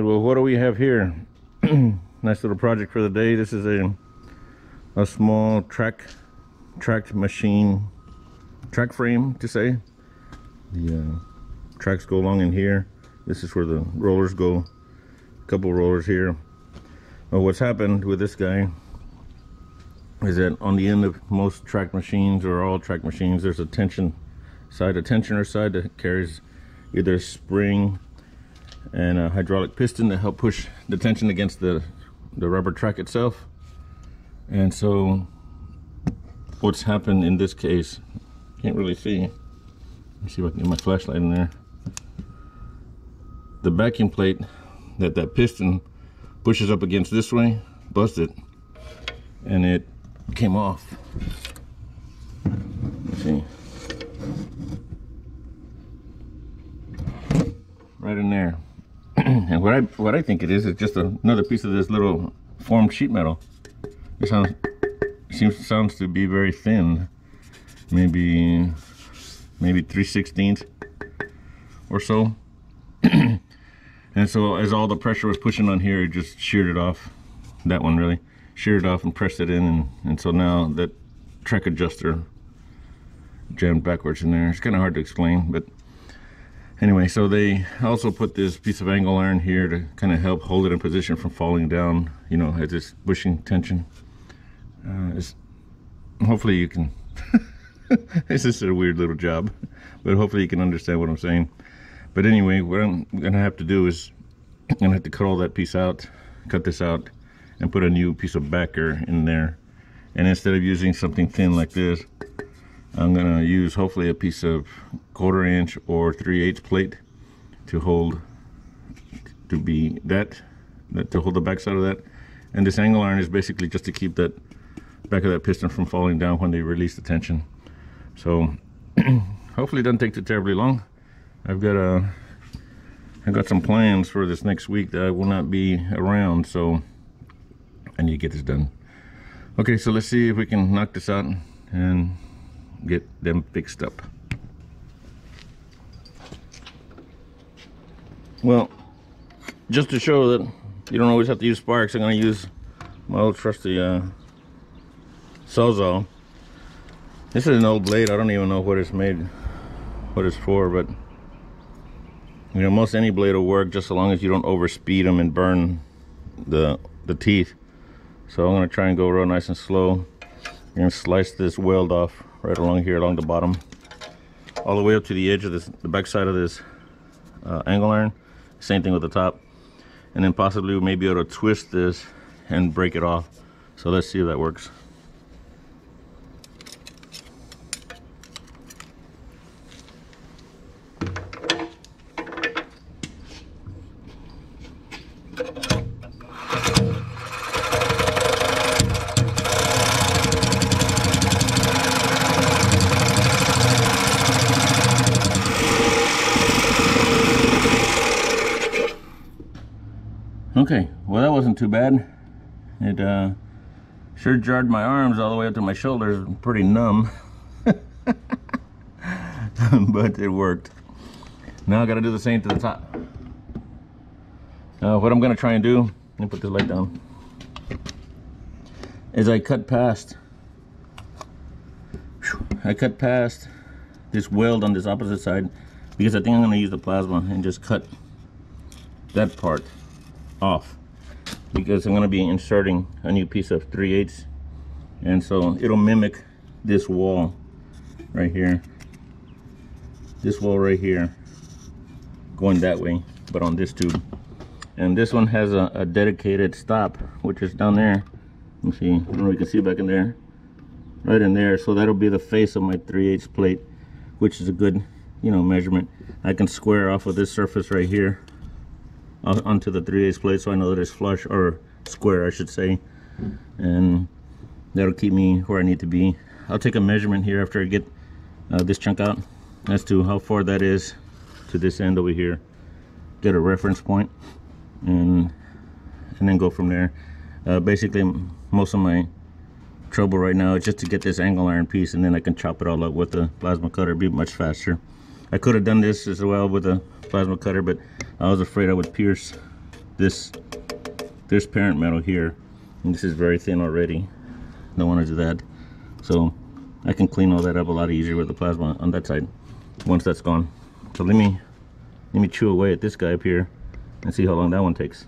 right, well, what do we have here? Nice little project for the day. This is a small track machine, track frame to say. The tracks go along in here. This is where the rollers go. A couple rollers here. Well, what's happened with this guy is that on the end of most track machines, or all track machines, there's a tensioner side that carries either a spring and a hydraulic piston to help push the tension against the rubber track itself. And so what's happened in this case, can't really see. Let me see if I can get my flashlight in there. The backing plate that piston pushes up against this way busted, and it came off. Let's see. Right in there. And what I think it is just another piece of this little formed sheet metal. It sounds to be very thin, maybe 3/16 or so. And so as all the pressure was pushing on here, it just sheared it off. That one really sheared it off and pressed it in, and so now that track adjuster jammed backwards in there. It's kind of hard to explain, but anyway, so they also put this piece of angle iron here to kind of help hold it in position from falling down, you know, as it's pushing tension. Hopefully you can this is a weird little job, but hopefully you can understand what I'm saying. But anyway, what I'm gonna have to do is I'm gonna have to cut all that piece out, cut this out, and put a new piece of backer in there. And instead of using something thin like this, I'm gonna use hopefully a piece of 1/4 inch or 3/8 plate to hold to hold the back side of that. And this angle iron is basically just to keep that back of that piston from falling down when they release the tension. So hopefully it doesn't take too terribly long. I've got some plans for this next week that I will not be around, so I need to get this done. Okay, so let's see if we can knock this out and get them fixed up. Well, just to show that you don't always have to use sparks, I'm going to use my old trusty Sawzall. This is an old blade. I don't even know what it's for, but you know, most any blade will work just so long as you don't overspeed them and burn the teeth. So I'm going to try and go real nice and slow and slice this weld off right along here, along the bottom, all the way up to the edge of the back side of this angle iron. Same thing with the top, and then possibly we may be able to twist this and break it off. So let's see if that works. Okay, well, that wasn't too bad. It sure jarred my arms all the way up to my shoulders. I'm pretty numb. But it worked. Now I gotta do the same to the top. What I'm gonna try and do, let me put this light down, is I cut past this weld on this opposite side, because I think I'm gonna use the plasma and just cut that part off, because I'm going to be inserting a new piece of 3/8, and so it'll mimic this wall right here, going that way, but on this tube. And this one has a dedicated stop, which is down there. Let me see, I don't know if you can see back in there, right in there. So that'll be the face of my 3/8 plate, which is a good, you know, measurement. I can square off of this surface right here onto the 3/8 plate, so I know that it's flush, or square I should say, and that'll keep me where I need to be. I'll take a measurement here after I get this chunk out as to how far that is to this end over here, get a reference point, and then go from there. Basically most of my trouble right now is just to get this angle iron piece, and then I can chop it all up with the plasma cutter. It'd be much faster. I could have done this as well with a plasma cutter, but I was afraid I would pierce this parent metal here, and this is very thin already. Don't want to do that, so I can clean all that up a lot easier with the plasma on that side once that's gone. So let me chew away at this guy up here and see how long that one takes.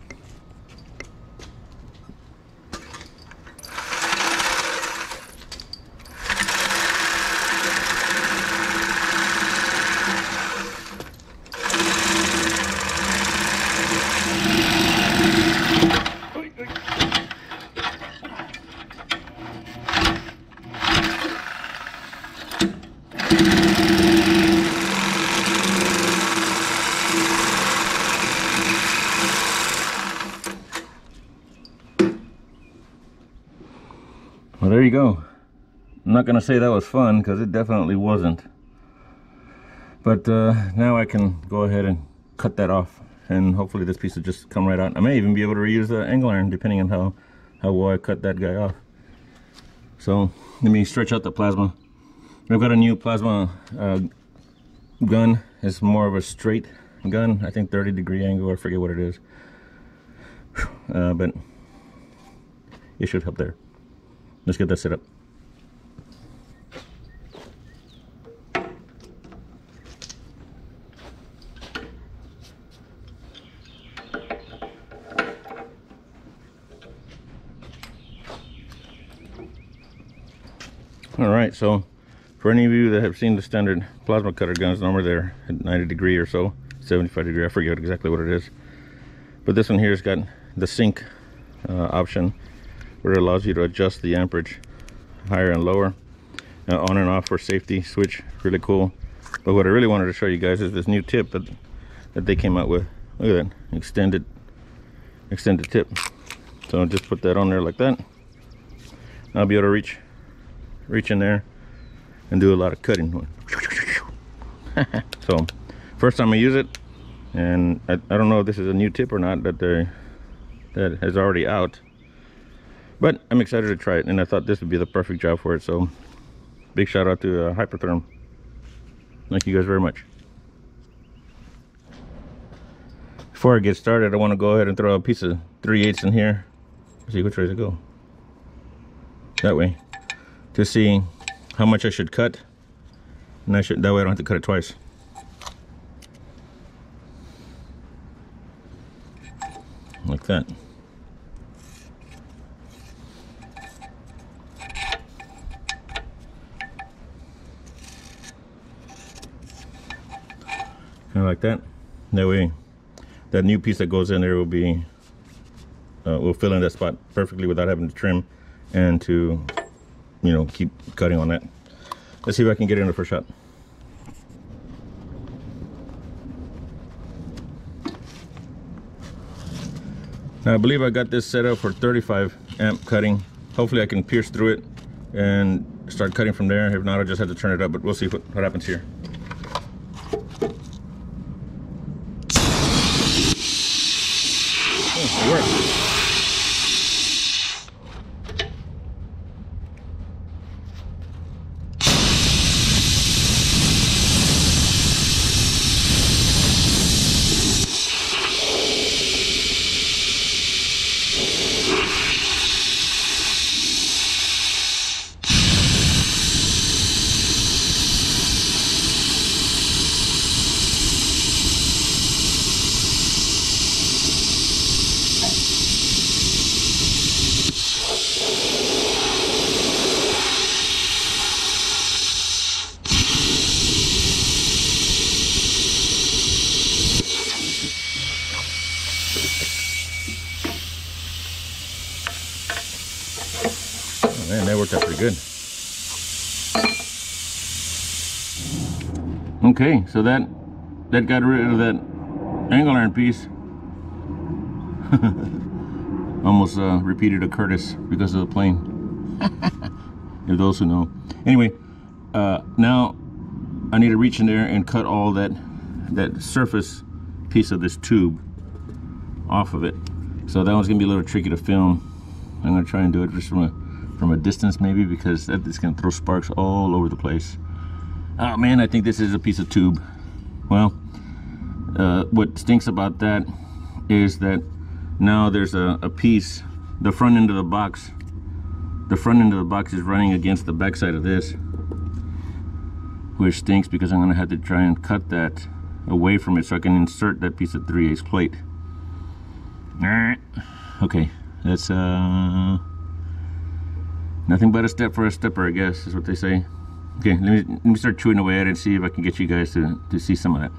Well, there you go. I'm not gonna say that was fun, because it definitely wasn't. But now I can go ahead and cut that off, and hopefully this piece will just come right out. I may even be able to reuse the angle iron depending on how well I cut that guy off. So let me stretch out the plasma. I've got a new plasma gun. It's more of a straight gun. I think 30-degree angle, I forget what it is. But it should help there. Let's get that set up. Alright, so for any of you that have seen the standard plasma cutter guns, normally they're at 90-degree or so, 75-degree, I forget exactly what it is. But this one here has got the sync option, where it allows you to adjust the amperage higher and lower, on and off for safety switch. Really cool. But what I really wanted to show you guys is this new tip that they came out with. Look at that, extended tip. So I'll just put that on there like that. I'll be able to reach in there and do a lot of cutting. So first time I use it, and I don't know if this is a new tip or not that is already out, but I'm excited to try it, and I thought this would be the perfect job for it. So big shout out to Hypertherm. Thank you guys very much. Before I get started, I want to go ahead and throw a piece of 3/8 in here. Let's see which way to go. That way, to see how much I should cut, and that way I don't have to cut it twice. Like that. Kind of like that. That way, that new piece that goes in there will be will fill in that spot perfectly without having to trim and to, you know, keep cutting on that. Let's see if I can get it in the first shot. Now I believe I got this set up for 35 amp cutting. Hopefully I can pierce through it and start cutting from there. If not, I'll just have to turn it up, but we'll see what happens here. Oh, it worked. Man, that worked out pretty good. Okay, so that got rid of that angle iron piece. Almost repeated a Curtis because of the plane. If those who know. Anyway, now I need to reach in there and cut all that surface piece of this tube off of it. So that one's gonna be a little tricky to film. I'm gonna try and do it just from a distance maybe, because that is gonna throw sparks all over the place. Oh man, I think this is a piece of tube. Well, what stinks about that is that now there's a piece, the front end of the box. The front end of the box is running against the back side of this, which stinks because I'm gonna have to try and cut that away from it so I can insert that piece of 3/8 plate. Okay, that's nothing but a step for a stepper, I guess is what they say. Okay, let me start chewing away at it and see if I can get you guys to see some of that.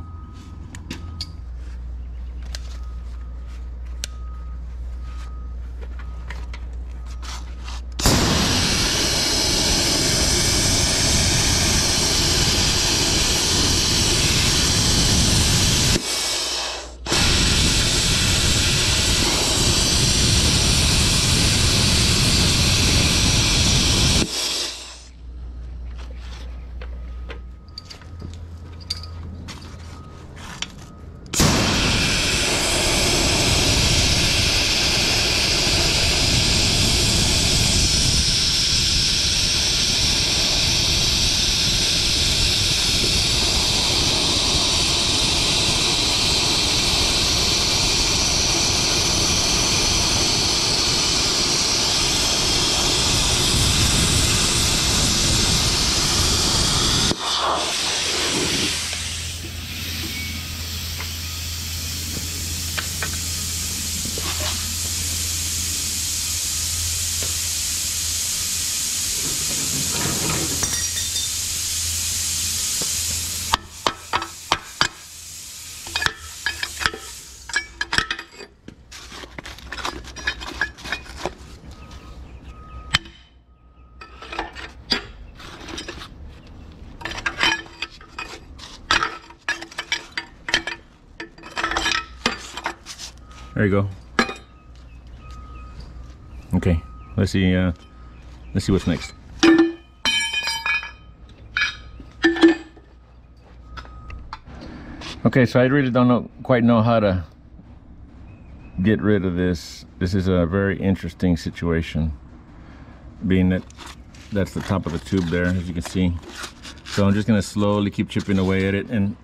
There you go. Okay, let's see what's next. Okay, so I really don't quite know how to get rid of this. This is a very interesting situation, being that that's the top of the tube there, as you can see. So I'm just gonna slowly keep chipping away at it, and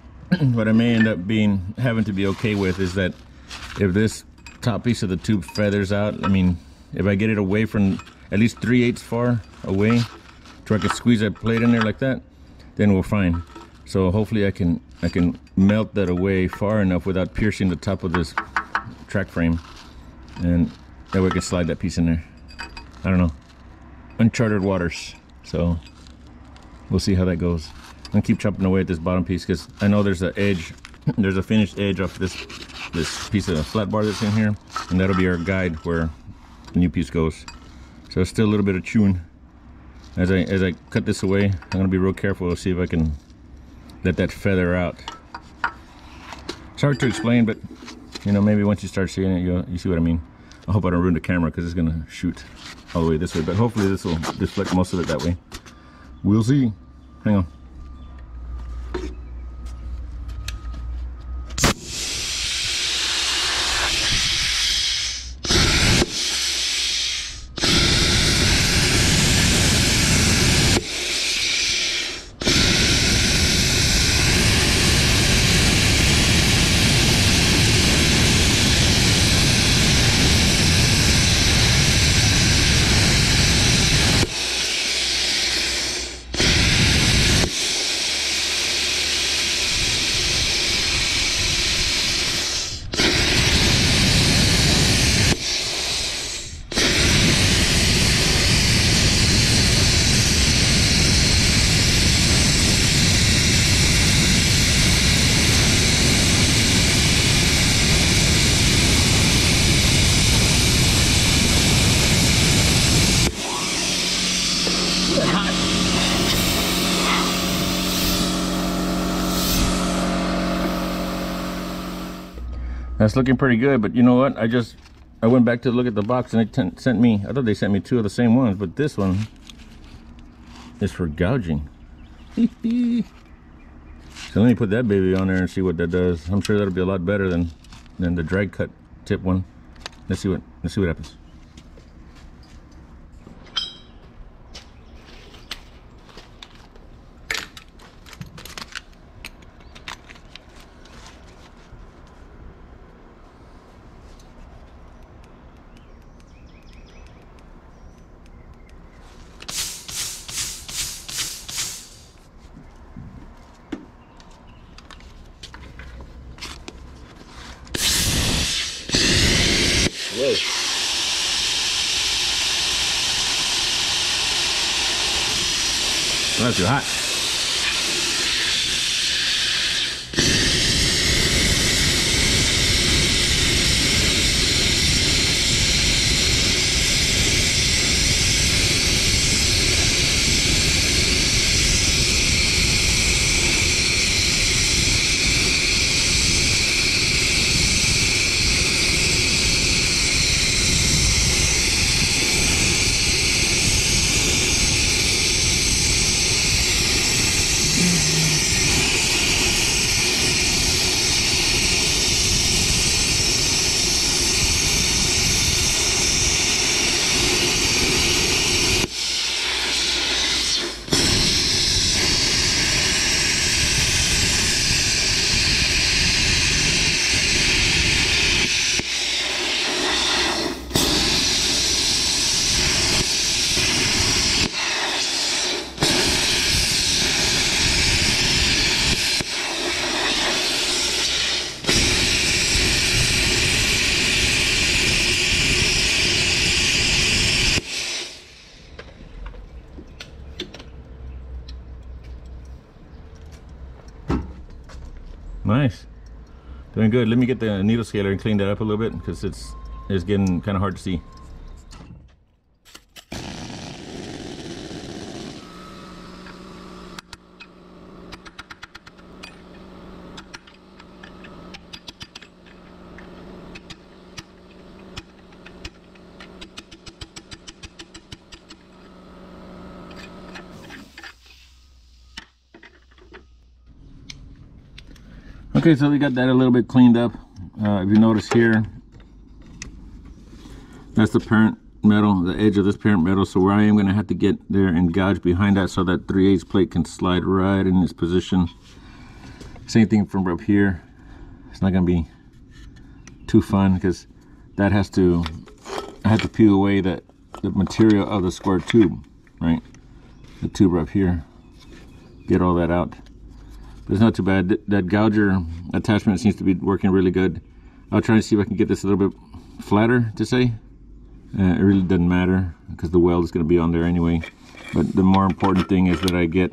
what I may end up having to be okay with is that if this top piece of the tube feathers out, I mean, if I get it away from at least 3/8 far away, so I can squeeze that plate in there like that, then we're fine. So hopefully I can melt that away far enough without piercing the top of this track frame, and that way I can slide that piece in there. I don't know, uncharted waters. So we'll see how that goes. I'm gonna keep chopping away at this bottom piece because I know there's an edge, there's a finished edge off this piece of flat bar that's in here, and that'll be our guide where the new piece goes. So it's still a little bit of chewing. As I cut this away, I'm gonna be real careful to see if I can let that feather out. It's hard to explain, but you know, maybe once you start seeing it, you see what I mean. I hope I don't ruin the camera because it's gonna shoot all the way this way, but hopefully this will deflect most of it that way. We'll see. Hang on. That's looking pretty good, but you know what? I went back to look at the box and it sent me, I thought they sent me 2 of the same ones, but this one is for gouging. So let me put that baby on there and see what that does. I'm sure that'll be a lot better than the drag cut tip one. Let's see what happens. Whoa. Not too hot. Nice. Doing good. Let me get the needle scaler and clean that up a little bit because it's getting kind of hard to see. Okay, so we got that a little bit cleaned up. If you notice here, that's the parent metal, the edge of this parent metal. So where I am going to have to get there and gouge behind that so that 3/8 plate can slide right in its position. Same thing from up here. It's not going to be too fun because that has to, I have to peel away the material of the square tube, right? The tube up here. Get all that out. But it's not too bad. That gouger attachment seems to be working really good. I'll try to see if I can get this a little bit flatter to say. It really doesn't matter because the weld is going to be on there anyway. But the more important thing is that I get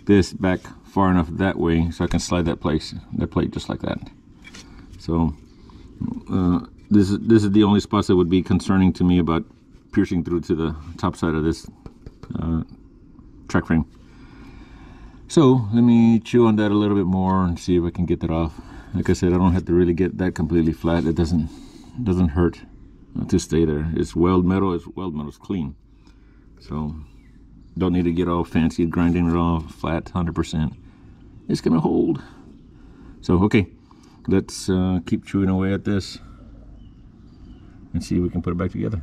this back far enough that way so I can slide that plate just like that. So this is the only spots that would be concerning to me about piercing through to the top side of this track frame. So let me chew on that a little bit more and see if I can get that off. Like I said, I don't have to really get that completely flat. It doesn't hurt to stay there. It's weld metal. Weld metal's clean, so don't need to get all fancy grinding it all flat 100%. It's gonna hold. So okay, let's keep chewing away at this and see if we can put it back together.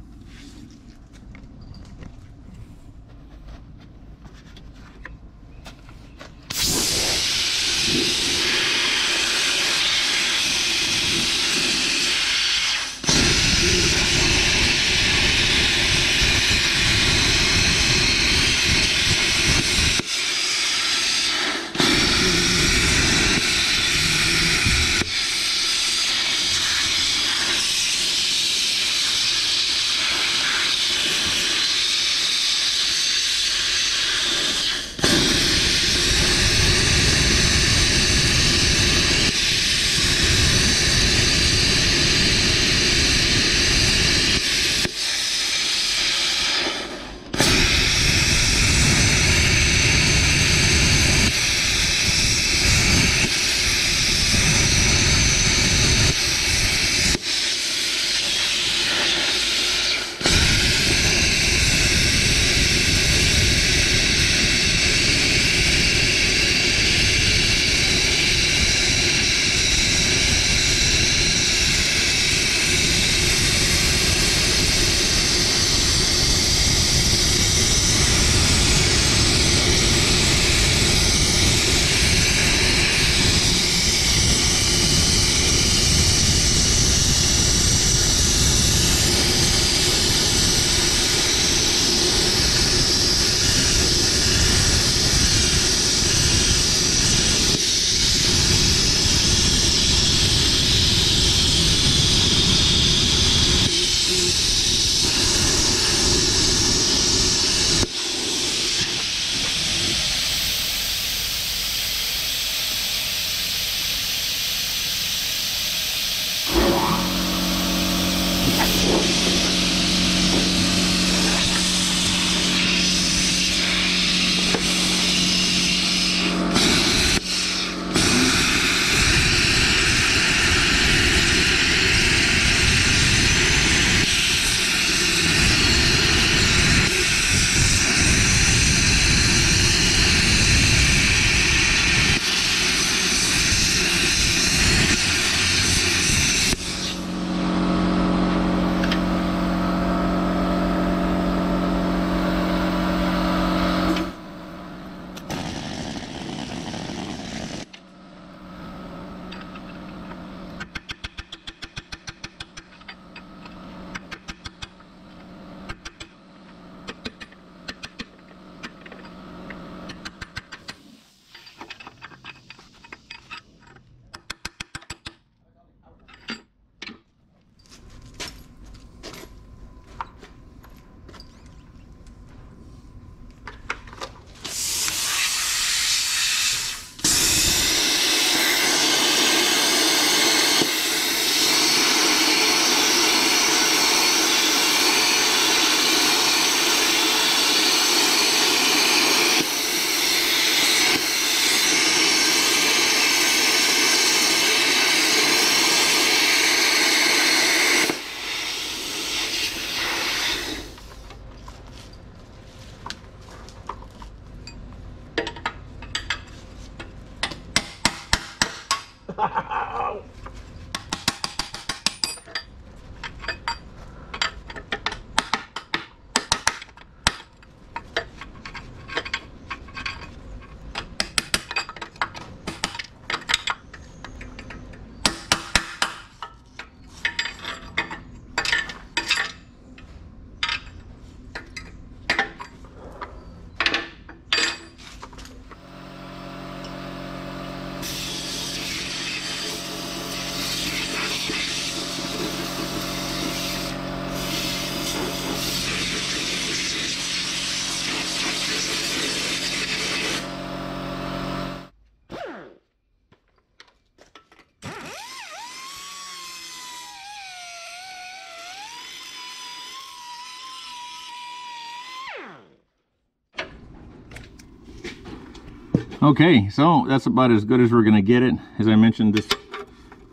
Okay, so that's about as good as we're gonna get it. As I mentioned,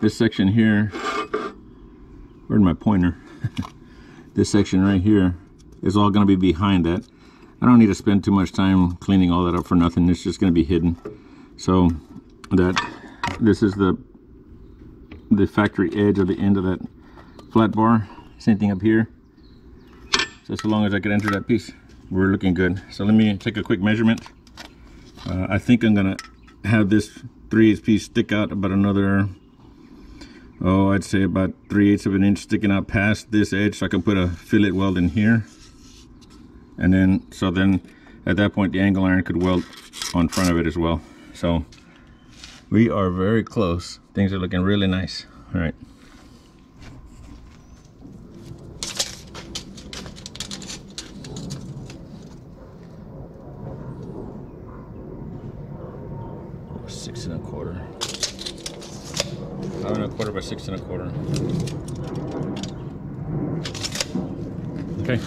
this section here, where's my pointer? This section right here is all gonna be behind that. I don't need to spend too much time cleaning all that up for nothing. It's just gonna be hidden. So this is the factory edge or the end of that flat bar. Same thing up here. So as long as I can enter that piece, we're looking good. So let me take a quick measurement. I think I'm gonna have this 3/8 piece stick out about another, I'd say about 3/8 of an inch sticking out past this edge, so I can put a fillet weld in here. And then, at that point, the angle iron could weld on front of it as well. So we are very close. Things are looking really nice. All right. Six and a quarter. 5 1/4 by 6 1/4. Okay.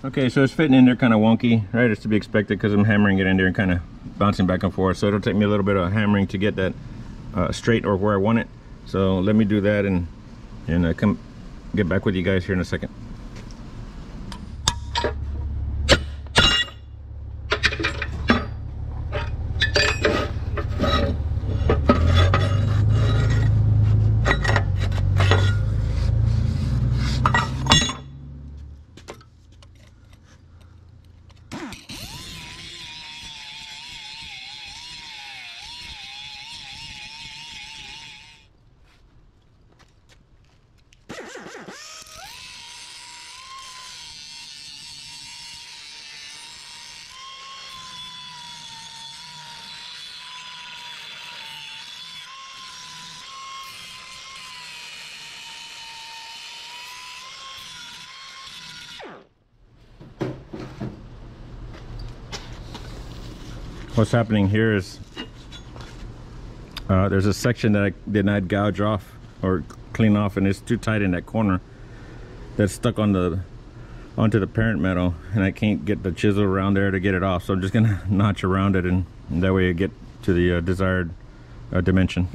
Okay, so it's fitting in there kind of wonky, right? It's to be expected because I'm hammering it in there and kind of bouncing back and forth. So it'll take me a little bit of hammering to get that straight or where I want it. So let me do that and come get back with you guys here in a second. What's happening here is there's a section that I did not gouge off or clean off, and it's too tight in that corner that's stuck on onto the parent metal, and I can't get the chisel around there to get it off. So I'm just gonna notch around it, and that way I get to the desired dimension.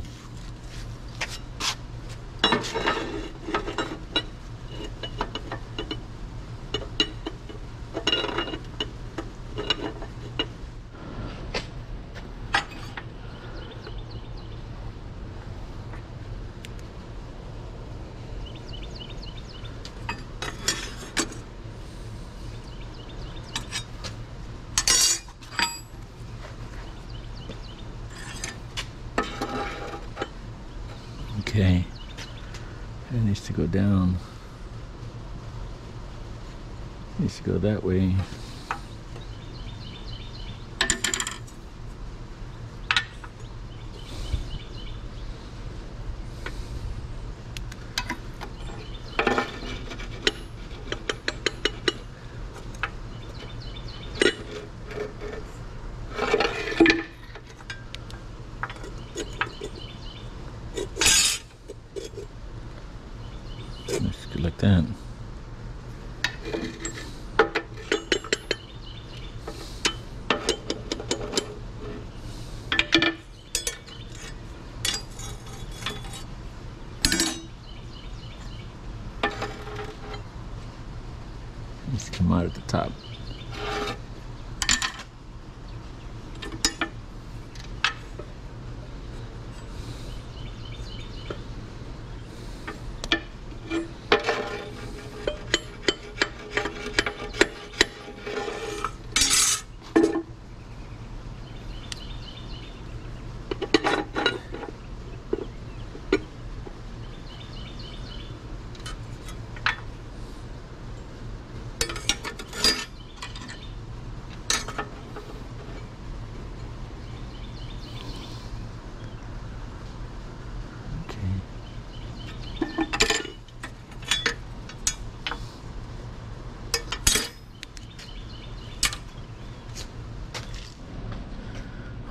Okay, it needs to go down. It needs to go that way. Let's go like that. Let's come out at the top.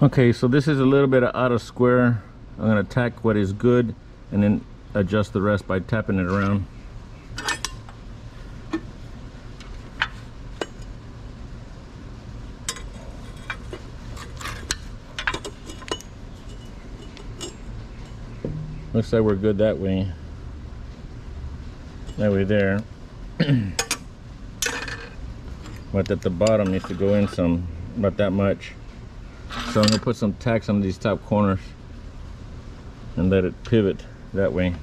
Okay, so this is a little bit out of square. I'm going to tack what is good and then adjust the rest by tapping it around. Looks like we're good that way. That way there. But at the bottom needs to go in some, about that much. So I'm going to put some tacks on these top corners and let it pivot that way.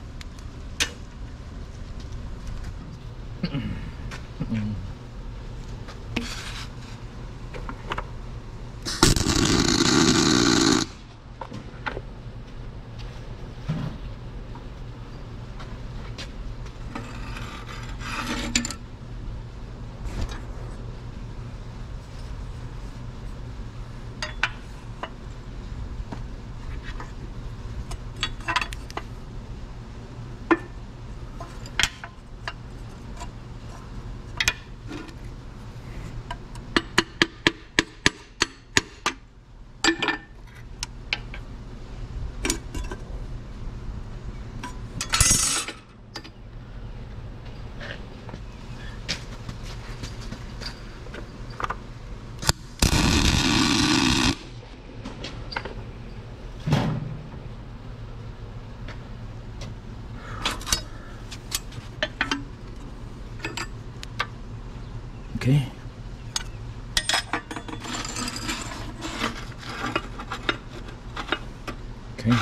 Okay. Okay.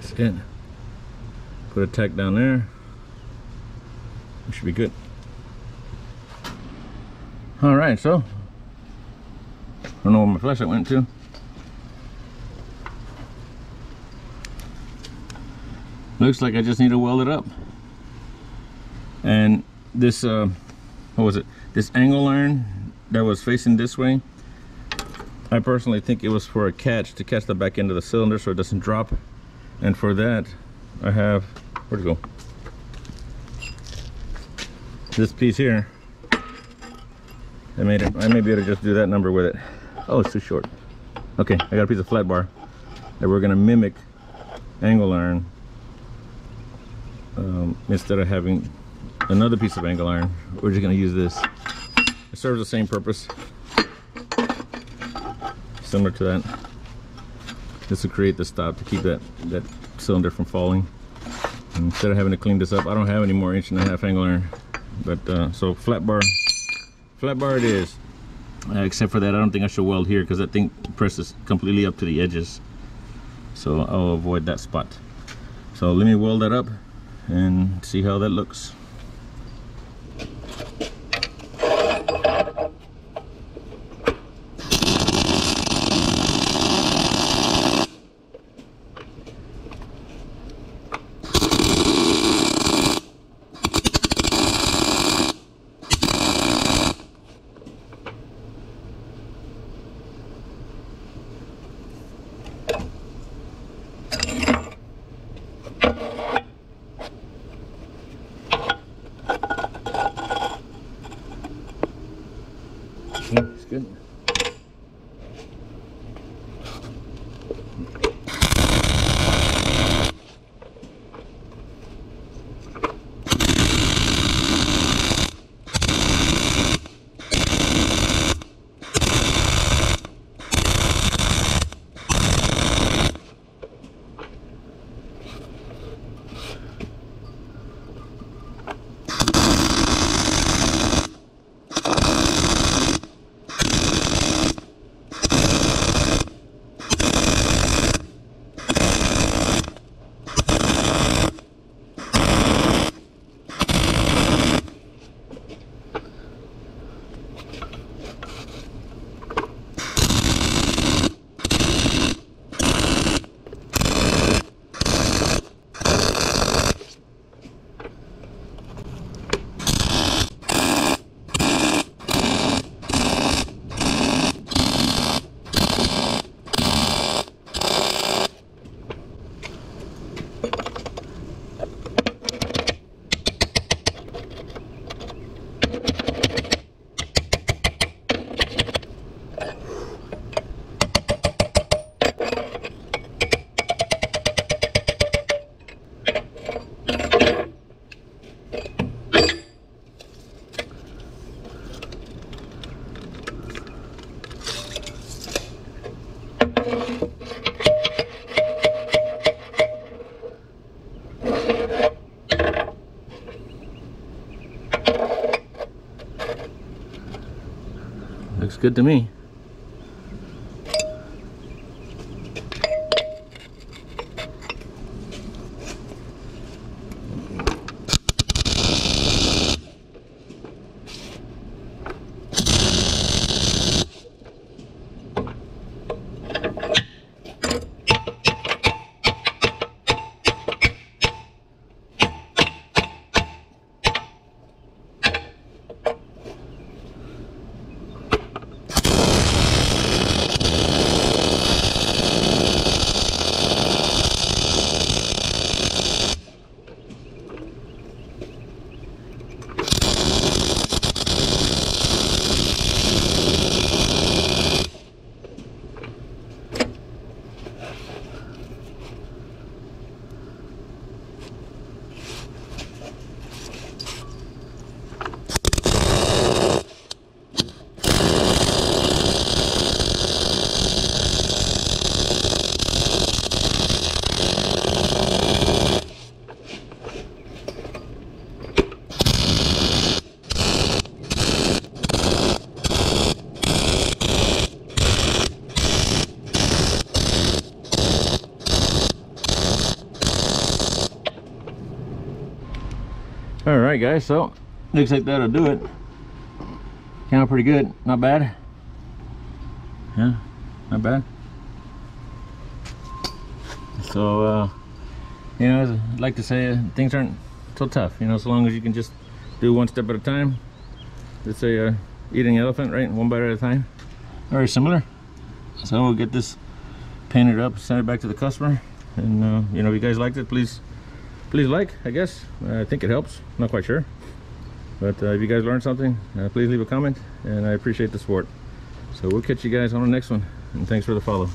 That's it. Put a tack down there. We should be good. All right, so I don't know where my flashlight went to. Looks like I just need to weld it up. And this, what was it? This angle iron that was facing this way, I personally think it was for a catch, to catch the back end of the cylinder so it doesn't drop. And for that, I have, where'd it go? This piece here. I may be able to just do that number with it. Oh, it's too short. Okay, I got a piece of flat bar that we're gonna mimic angle iron. Instead of having another piece of angle iron, we're just gonna use this. It serves the same purpose, similar to that. This will create the stop to keep that cylinder from falling. And instead of having to clean this up, I don't have any more 1.5" angle iron, but so flat bar it is. Except for that, I don't think I should weld here because that thing presses completely up to the edges, so I'll avoid that spot. So let me weld that up and see how that looks. It's good. Looks good to me. right, guys, so looks like that'll do it. Came out pretty good, not bad. Yeah, not bad. So you know, I'd like to say things aren't so tough, you know, so long as you can just do one step at a time. Let's say eating an elephant, right? One bite at a time. Very similar. So we'll get this painted up, send it back to the customer, and you know, if you guys liked it, please like, I guess. I think it helps, not quite sure, but if you guys learned something, please leave a comment, and I appreciate the support. So we'll catch you guys on the next one, and thanks for the follow.